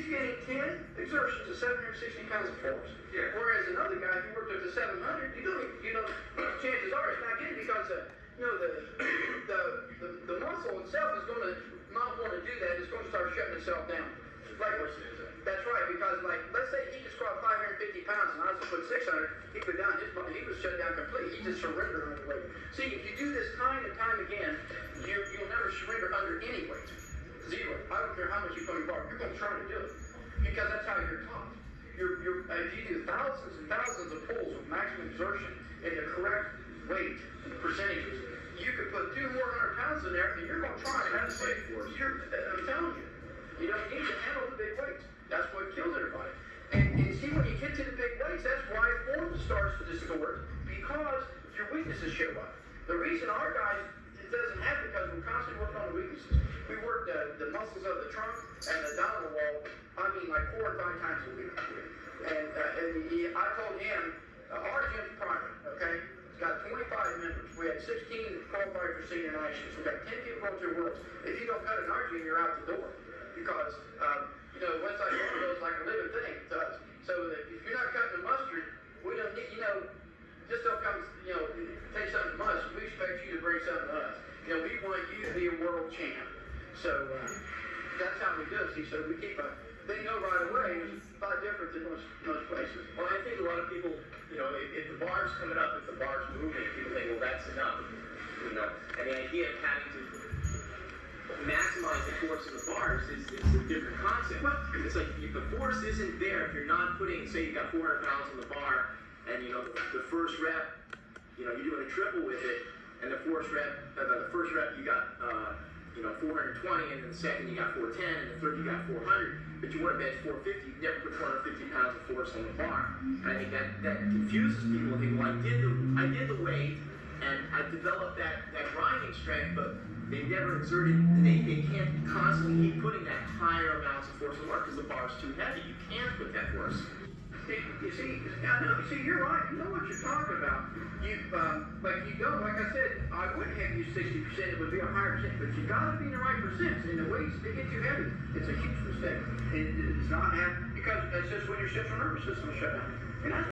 he's getting 10 exertions of 760 pounds of force. Yeah. Whereas another guy, if you worked up to 700, chances are it's not getting because the muscle itself is going to not want to do that. It's going to start shutting itself down. Like, that's right, because like, let's say he just squat 550 pounds and I was to put 600, he'd go down, he was shut down completely. He just surrendered under the weight. See, if you do this time and time again, you'll never surrender under any weight. Zero. I don't care how much you put on your bar. You're going to try to do it because that's how you're taught. If you do thousands and thousands of pulls with maximum exertion in the correct weight and the percentages, you could put 200 more pounds in there and you're going to try to have the weight for it. I'm telling you, you don't need to handle the big weights. That's what kills everybody. And see, when you get to the big weights, that's why form starts to distort because your weaknesses show up. The reason our guys, it doesn't happen because we're constantly working on the weaknesses. We work the muscles of the trunk and the abdominal wall, I mean, like 4 or 5 times a week. And I told him, our gym's private, okay? It's got 25 members. We had 16 qualified for senior nationals. We've got 10 people going to the worlds. If you don't cut in our gym, you're out the door. Because, once I go, it's like a living thing to us. So that if you're not cutting the mustard, we don't need, just don't come, take something from us. We expect you to bring something to us. We want you to be a world champ. So that's how we do it. See, so we keep they know right away it's a lot different than most places. Well, I think a lot of people, if the bar's coming up, if the bar's moving, people think, well, that's enough. And the idea of having to maximize the force of the bars is a different concept. It's like if the force isn't there, if you're not putting, say you got 400 pounds on the bar, and the first rep, you're doing a triple with it, and the first rep you got 420, and then the second you got 410, and the third you got 400, but you want to bench 450, you never put 450 pounds of force on the bar. And I think that confuses people. They think, well, I did the weight, and I developed that grinding strength, but they never exerted, and they can't constantly keep putting that higher amounts of force on the bar because the bar's too heavy. You can't put that force. You see, you're right. You know what you're talking about. Like I said, I wouldn't have used 60%. It would be a higher percent, but you got to be in the right percent. And the weights, they get too heavy. It's a huge mistake. It's not because it's just when your central nervous system is shut down. And that's